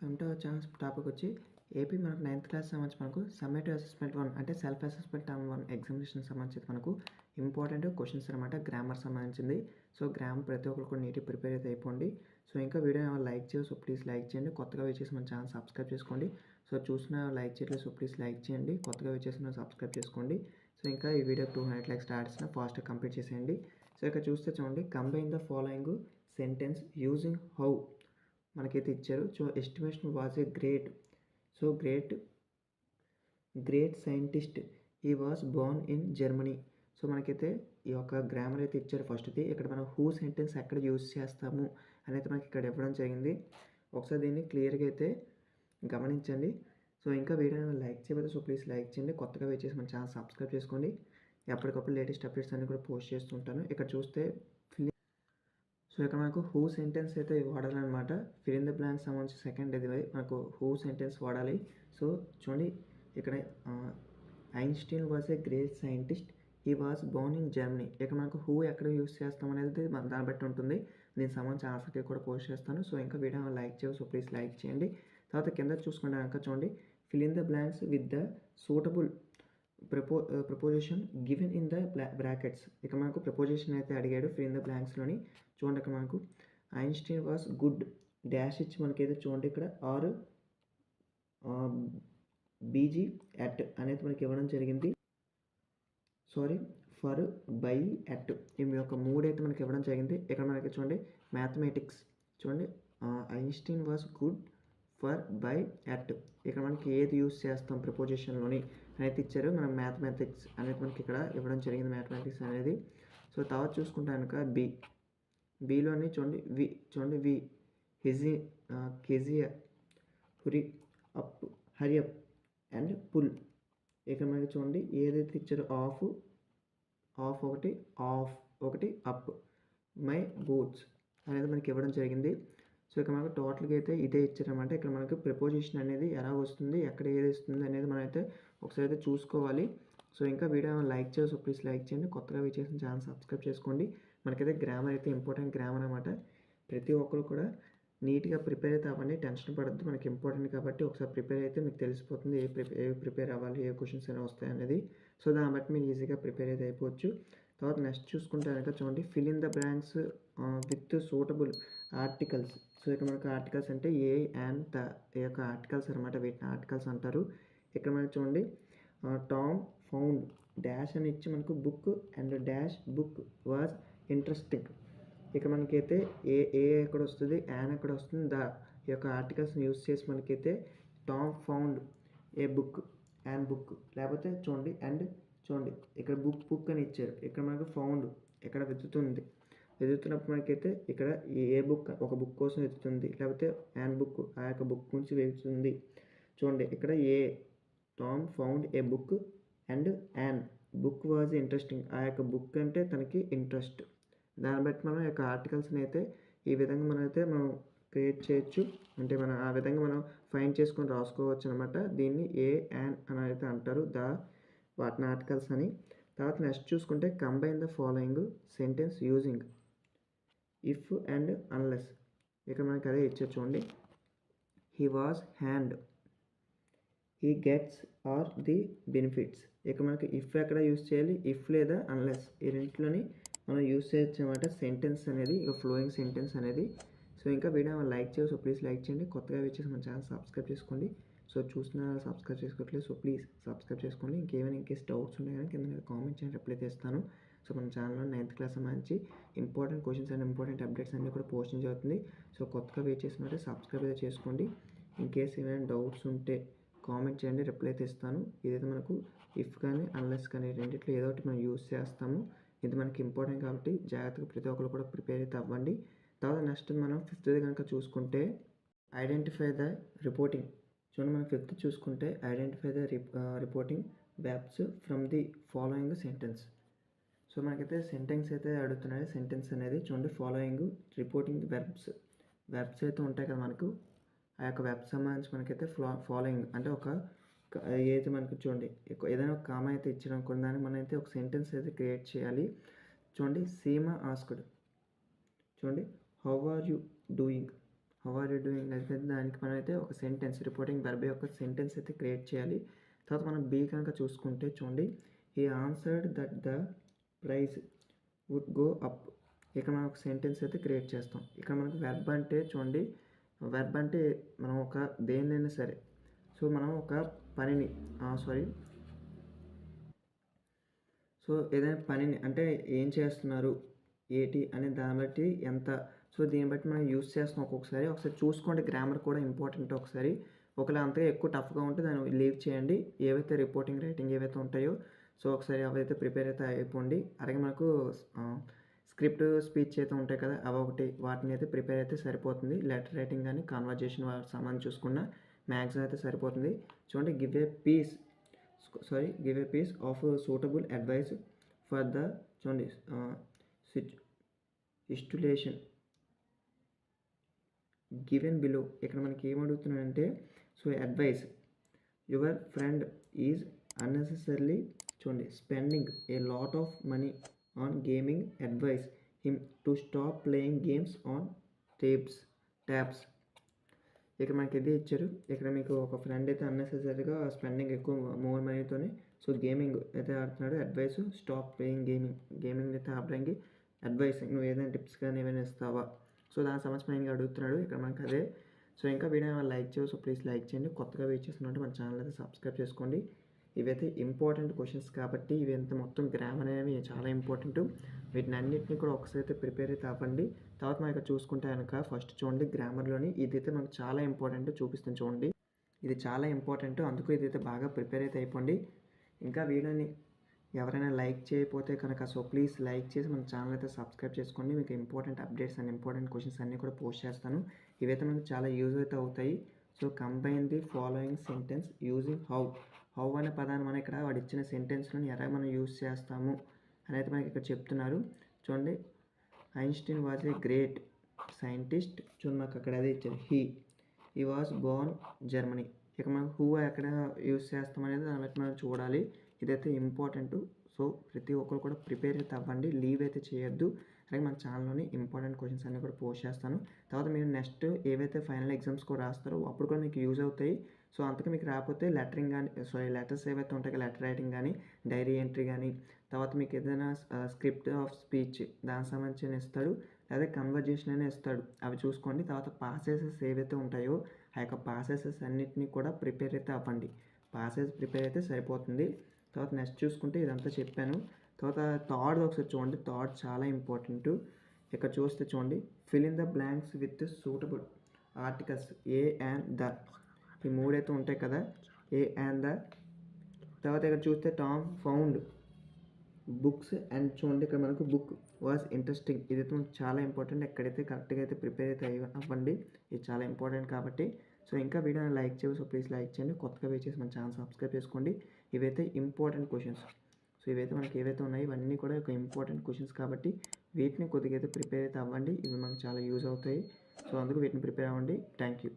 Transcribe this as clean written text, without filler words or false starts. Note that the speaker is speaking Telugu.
Come to our channel topic వచ్చి ఏపీ మనకు 9th క్లాస్ సంబంధించి మనకు సమ్మేటివ్ అసెస్మెంట్ 1 అంటే సెల్ఫ్ అసెస్మెంట్ టర్మ్ 1 ఎగ్జామినేషన్ సంబంధించి మనకు ఇంపార్టెంట్ క్వశ్చన్స్ అనమాట గ్రామర్ సంబంధించింది. సో గ్రామర్ ప్రతి ఒక్కరు కూడా నీట్గా ప్రిపేర్ అయితే అయిపోండి. సో ఇంకా వీడియో లైక్ చేయండి. సో ప్లీజ్ లైక్ చేయండి. కొత్తగా వచ్చేసి మన ఛానల్ సబ్స్క్రైబ్ చేసుకోండి. సో చూసిన లైక్ చేయట్లేదు, సో ప్లీజ్ లైక్ చేయండి. కొత్తగా వచ్చేసి సబ్స్క్రైబ్ చేసుకోండి. సో ఇంకా ఈ వీడియో 200 లైక్స్ స్టార్ట్స్న ఫాస్ట్గా కంప్లీట్ చేసేయండి. సో ఇక్కడ చూస్తే చూడండి, combine the following sentence using how మనకైతే ఇచ్చారు. So estimation was a great. So great scientist he was born in Germany. So మనకైతే ఈ యొక్క గ్రామర్ అయితే ఇచ్చారు. ఫస్ట్ది ఇక్కడ మనం హూ సెంటెన్స్ ఎక్కడ యూజ్ చేస్తాము అనేది మనకి ఇక్కడ ఇవ్వడం జరిగింది. ఒకసారి దీన్ని క్లియర్గా అయితే గమనించండి. సో ఇంకా వీడియోని లైక్ చేయకపోతే సో ప్లీజ్ లైక్ చేయండి. కొత్తగా వచ్చేసి మన ఛానల్ సబ్స్క్రైబ్ చేసుకోండి. ఎప్పటికప్పుడు లేటెస్ట్ అప్డేట్స్ అన్ని కూడా పోస్ట్ చేస్తుంటాను. ఇక్కడ చూస్తే సో ఇక్కడ మనకు హూ సెంటెన్స్ అయితే వాడాలన్నమాట. ఫిల్ ఇన్ ద బ్లాంక్ సంబంధించి సెకండ్ ఇది మనకు హూ సెంటెన్స్ వాడాలి. సో చూడండి, ఇక్కడ Einstein was a great scientist he was born in Germany. ఇక్కడ మనకు హూ ఎక్కడ యూస్ చేస్తాం అనేది దాన్ని బట్టి ఉంటుంది. దీనికి సంబంధించి ఆన్సర్కి కూడా పోస్ట్ చేస్తాను. సో ఇంకా వీడియో లైక్ చేయండి. సో ప్లీజ్ లైక్ చేయండి. తర్వాత కింద చూసుకుంటే కనుక చూడండి, fill in the blanks with the suitable preposition given in the brackets. ఇక్కడ మనకు ప్రపోజిషన్ అయితే అడిగాడు ఫిల్ ఇన్ ద బ్లాంక్స్లోని. చూడండి ఇక్కడ మనకు ఐన్స్టీన్ వాస్ గుడ్ డాష్ ఇచ్చి మనకైతే చూడండి ఇక్కడ ఆర్ బీజీ ఎట్ అనేది మనకి ఇవ్వడం జరిగింది. సారీ ఫర్ బై ఎట్ ఈ యొక్క మూడు అయితే మనకి ఇవ్వడం జరిగింది. ఇక్కడ మనకి చూడండి మ్యాథమెటిక్స్ చూడండి Einstein was good for by at. ఇక్కడ మనకి ఏది యూస్ చేస్తాం ప్రిపోజిషన్లోని అనేది ఇచ్చారు. మనం మ్యాథమెటిక్స్ అనేది మనకి ఇక్కడ ఇవ్వడం జరిగింది, మ్యాథమెటిక్స్ అనేది. సో తర్వాత చూసుకుంటే కనుక బిలోని చూడండి వి హిజీ కెజియా hurry up hurry up and pull. ఇక్కడ మనకి చూడండి ఏదైతే ఇచ్చారో ఆఫ్ ఒకటి అప్ మై బూట్స్ అనేది మనకి ఇవ్వడం జరిగింది. సో ఇక్కడ మనకు టోటల్గా అయితే ఇదే ఇచ్చారనమాట. ఇక్కడ మనకు ప్రిపోజిషన్ అనేది ఎలా వస్తుంది, ఎక్కడ ఏది వస్తుంది అనేది మనం అయితే ఒకసారి అయితే చూసుకోవాలి. సో ఇంకా వీడియో లైక్ చేసి సో ప్లీజ్ లైక్ చేయండి. కొత్తగా చేసిన ఛానల్ సబ్స్క్రైబ్ చేసుకోండి. మనకైతే గ్రామర్ అయితే ఇంపార్టెంట్ గ్రామర్ అనమాట. ప్రతి ఒక్కరు కూడా నీట్గా ప్రిపేర్ అయితే అవ్వండి. టెన్షన్ పడద్దు, మనకి ఇంపార్టెంట్ కాబట్టి ఒకసారి ప్రిపేర్ అయితే మీకు తెలిసిపోతుంది ఏ ప్రిపేర్ అవ్వాలి, ఏ క్వశ్చన్స్ అయినా వస్తాయి అనేది. సో దాన్ని బట్టి మీరు ఈజీగా ప్రిపేర్ అయితే అయిపోవచ్చు. తర్వాత నెక్స్ట్ చూసుకుంటే కనుక చూడండి fill in the blanks with suitable articles. So ఇక్కడ మనకు ఆర్టికల్స్ అంటే ఏ అండ్ ద ఈ యొక్క ఆర్టికల్స్ అనమాట, వీటిని ఆర్టికల్స్ అంటారు. ఇక్కడ మనకి చూడండి టామ్ ఫౌండ్ డాష్ అని ఇచ్చి మనకు book and dash book was interesting. ఇక్కడ మనకైతే ఏ ఎక్కడ వస్తుంది, యాన్ ఎక్కడ వస్తుంది, ద ఈ యొక్క ఆర్టికల్స్ని యూస్ చేసి మనకైతే Tom found a book and book, లేకపోతే చూడండి అండ్ చూడండి ఇక్కడ బుక్ అని ఇచ్చారు. ఇక్కడ మనకు ఫౌండ్ ఇక్కడ వెతుకుతున్నప్పుడు మనకైతే ఇక్కడ ఏ బుక్ ఒక బుక్ కోసం వెతుకుతుంది, లేకపోతే యాన్ బుక్ ఆ యొక్క బుక్ నుంచి వెతుకుతుంది. చూడండి ఇక్కడ a Tom found a book and an book was interesting. ఆ యొక్క బుక్ అంటే తనకి ఇంట్రెస్ట్. దాన్ని బట్టి మనం యొక్క ఆర్టికల్స్ని అయితే ఈ విధంగా మనం క్రియేట్ చేయొచ్చు. అంటే మనం ఆ విధంగా మనం ఫైండ్ చేసుకొని రాసుకోవచ్చు అనమాట. దీన్ని ఏ యాన్ అని అయితే అంటారు, వాటిని ఆర్టికల్స్ అని. తర్వాత నెక్స్ట్ చూసుకుంటే combine the following sentence using if and unless. ఇక్కడ మనకి అదే ఇచ్చారు చూడండి, he was hand he gets are the benefits. ఇక్కడ మనకి ఇఫ్ ఎక్కడ యూజ్ చేయాలి, ఇఫ్ లేదా అన్లెస్ ఈ రెండింటిలోని మనం యూజ్ చేయొచ్చు అనమాట సెంటెన్స్ అనేది, ఇక ఫ్లోయింగ్ సెంటెన్స్ అనేది. సో ఇంకా వీడియో లైక్ చేయండి. సో ప్లీజ్ లైక్ చేయండి. కొత్తగా వచ్చేసి మన ఛానల్ సబ్స్క్రైబ్ చేసుకోండి. సో చూసిన సబ్స్క్రైబ్ చేసుకోవట్లేదు, సో ప్లీజ్ సబ్స్క్రైబ్ చేసుకోండి. ఇంకేమైనా డౌట్స్ ఉన్నాయి కానీ కింద కామెంట్ చేయండి, రిప్లై చేస్తాను. సో మన ఛానల్లో 9th క్లాస్ సంబంధించి important questions and important updates అన్నీ కూడా పోస్టింగ్ జరుగుతుంది. సో కొత్తగా వెయిట్ చేసినట్టే సబ్స్క్రైబ్ అయితే చేసుకోండి. ఇన్ కేస్ ఏమైనా డౌట్స్ ఉంటే కామెంట్ చేయండి, రిప్లై అయితే ఇస్తాను. ఇదైతే మనకు ఇఫ్ కానీ అన్లెస్ కానీ రెండిట్లో ఏదో ఒకటి మనం యూజ్ చేస్తాము. ఇది మనకి ఇంపార్టెంట్ కాబట్టి జాగ్రత్తగా ప్రతి ఒక్కరు కూడా ప్రిపేర్ అయితే అవ్వండి. తర్వాత నెక్స్ట్ మనం 5th కనుక చూసుకుంటే ఐడెంటిఫై ద రిపోర్టింగ్. చూడండి మనం 5th చూసుకుంటే identify the reporting verbs from the following sentence. So మనకైతే సెంటెన్స్ అయితే అడుగుతున్నాయి. సెంటెన్స్ అనేది చూడండి ఫాలోయింగ్ రిపోర్టింగ్ వెర్బ్స్ అయితే ఉంటాయి కదా మనకు. ఆ యొక్క వెర్బ్స్ సంబంధించి మనకైతే ఫాలోయింగ్ అంటే ఒక ఏదైతే మనకు చూడండి ఏదైనా ఒక కామా అయితే ఇచ్చడం కొన్ని దానికి మనం అయితే ఒక సెంటెన్స్ అయితే క్రియేట్ చేయాలి. చూడండి సీమా ఆస్క్డ్. చూడండి how are you doing. How are you doing అయితే దానికి మనం అయితే ఒక సెంటెన్స్ రిపోర్టింగ్ వెర్బ్ యొక్క సెంటెన్స్ అయితే క్రియేట్ చేయాలి. తర్వాత మనం బి కనుక చూసుకుంటే చూడండి, he answered that the price would go up. ఇక్కడ మనం ఒక సెంటెన్స్ అయితే క్రియేట్ చేస్తాం. ఇక్కడ మనకు వెర్బ్ అంటే చూడండి, వెర్బ్ అంటే మనం ఒక దేన్నైనా సరే, సో మనం ఒక పనిని సో ఏదైనా పనిని అంటే ఏం చేస్తున్నారు ఏంటి అనే దాన్ని బట్టి ఎంత, సో దీన్ని బట్టి మనం యూస్ చేస్తాం. ఒకసారి చూసుకోండి, గ్రామర్ కూడా ఇంపార్టెంట్. ఒకవేళ అంతగా ఎక్కువ టఫ్గా ఉంటే దాన్ని లీవ్ చేయండి. ఏవైతే రిపోర్టింగ్ రైటింగ్ ఏవైతే ఉంటాయో సో ఒకసారి అవైతే ప్రిపేర్ అయితే అయిపోండి. అలాగే మనకు స్క్రిప్ట్ స్పీచ్ అయితే ఉంటాయి కదా, అవి ఒకటి వాటిని అయితే ప్రిపేర్ అయితే సరిపోతుంది. లెటర్ రైటింగ్ కానీ కాన్వర్జేషన్ సంబంధించి చూసుకున్న మ్యాక్సిమం అయితే సరిపోతుంది. చూడండి, give a piece of suitable advice for the చూడండి సిచ్యులేషన్ గివెన్ బిలో. ఇక్కడ మనకి ఏమడుగుతున్నాడంటే, so advise your friend is unnecessarily చూడండి spending a lot of money on gaming, advise him to stop playing games on tabs. ఇక్కడ మనకి ఇది ఇచ్చారు. ఇక్కడ మీకు ఒక ఫ్రెండ్ అయితే అన్నెసెసరీగా స్పెండింగ్ ఎక్కువ మోర్ మనీతోని సో గేమింగ్ అయితే ఆడుతున్నాడు. అడ్వైస్ స్టాప్ ప్లేయింగ్ గేమింగ్ అయితే ఆపడానికి అడ్వైస్, నువ్వు ఏదైనా టిప్స్ కానీ ఏమైనా ఇస్తావా, సో దానికి సంబంధించి మెయిన్గా అడుగుతున్నాడు ఇక్కడ మనకి అదే. సో ఇంకా వీడియో లైక్ చేయవు, సో ప్లీజ్ లైక్ చేయండి. కొత్తగా వెయిట్ చేస్తున్నట్టు మన ఛానల్ అయితే సబ్స్క్రైబ్ చేసుకోండి. ఇవైతే ఇంపార్టెంట్ క్వశ్చన్స్ కాబట్టి ఇవి ఎంత మొత్తం గ్రామర్ అనేవి చాలా ఇంపార్టెంట్. వీటిని అన్నింటినీ కూడా ఒకసారి అయితే ప్రిపేర్ అయితే అవ్వండి. తర్వాత మనం ఇక్కడ చూసుకుంటే కనుక ఫస్ట్ చూడండి, గ్రామర్లోని ఇదైతే మనకు చాలా ఇంపార్టెంట్ చూపిస్తాను చూడండి. ఇది చాలా ఇంపార్టెంట్, అందుకు ఇదైతే బాగా ప్రిపేర్ అయితే అయిపోండి. ఇంకా వీడియోని ఎవరైనా లైక్ చేయకపోతే కనుక సో ప్లీజ్ లైక్ చేసి మన ఛానల్ అయితే సబ్స్క్రైబ్ చేసుకోండి. మీకు important updates and important questions అన్నీ కూడా పోస్ట్ చేస్తాను. ఇవైతే మనకు చాలా యూజ్ అయితే అవుతాయి. So combine the following sentence using how అనే పదాన్ని మనం ఇక్కడ వాడు ఇచ్చిన సెంటెన్స్లోని ఎలా మనం యూజ్ చేస్తాము అని అయితే మనకి ఇక్కడ చెప్తున్నారు. చూడండి, Einstein was a great scientist. చూడండి మాకు అక్కడ అదే ఇచ్చారు, హీ వాజ్ బోర్న్ జర్మనీ. ఇక మనం హూ ఎక్కడ యూజ్ చేస్తాం అనేది దాన్ని బట్టి మనం చూడాలి. ఇదైతే ఇంపార్టెంట్. సో ప్రతి ఒక్కరు కూడా ప్రిపేర్ అయితే అవ్వండి, లీవ్ అయితే చేయొద్దు. అలాగే మన ఛానల్లోని ఇంపార్టెంట్ క్వశ్చన్స్ అన్నీ కూడా పోస్ట్ చేస్తాను. తర్వాత మీరు నెక్స్ట్ ఏవైతే ఫైనల్ ఎగ్జామ్స్ కూడా రాస్తారో అప్పుడు కూడా మీకు యూజ్ అవుతాయి. సో అంతగా మీకు రాకపోతే లెటరింగ్ కానీ లెటర్స్ ఏవైతే ఉంటాయో లెటర్ రైటింగ్ కానీ డైరీ ఎంట్రీ కానీ, తర్వాత మీకు ఏదైనా స్క్రిప్ట్ ఆఫ్ స్పీచ్ దానికి సంబంధించిన ఇస్తాడు, లేదా కన్వర్జేషన్ అయినా ఇస్తాడు, అవి చూసుకోండి. తర్వాత పాసెసెస్ ఏవైతే ఉంటాయో ఆ యొక్క పాసెసెస్ అన్నిటినీ కూడా ప్రిపేర్ అయితే అవ్వండి. పాసెస్ ప్రిపేర్ అయితే సరిపోతుంది. తర్వాత నెక్స్ట్ చూసుకుంటే ఇదంతా చెప్పాను. తర్వాత థర్డ్ ఒకసారి చూడండి, థర్డ్ చాలా ఇంపార్టెంట్. ఇక్కడ చూస్తే చూడండి, fill in the blanks with suitable articles A and the. ఈ మూడైతే ఉంటాయి కదా, ఏ అండ్ ద. తర్వాత ఇక్కడ చూస్తే టామ్ ఫౌండ్ బుక్స్ అండ్ చూడండి ఇక్కడ మనకు బుక్ వాజ్ ఇంట్రెస్టింగ్. ఇదైతే మనకు చాలా ఇంపార్టెంట్. ఎక్కడైతే కరెక్ట్గా అయితే ప్రిపేర్ అయితే అవ్వండి, ఇది చాలా ఇంపార్టెంట్ కాబట్టి. సో ఇంకా వీడియోని లైక్ చేయవు, సో ప్లీజ్ లైక్ చేయండి. కొత్తగా వెయిట్ చేసి మన ఛానల్ సబ్స్క్రైబ్ చేసుకోండి. ఇవైతే ఇంపార్టెంట్ క్వశ్చన్స్. సో ఇవైతే మనకి ఏవైతే ఉన్నాయో ఇవన్నీ కూడా ఒక ఇంపార్టెంట్ క్వశ్చన్స్ కాబట్టి వీటిని కొద్దిగా అయితే ప్రిపేర్ అయితే అవ్వండి. ఇవి మనకు చాలా యూజ్ అవుతాయి. సో అందుకు వీటిని ప్రిపేర్ అవ్వండి. Thank you.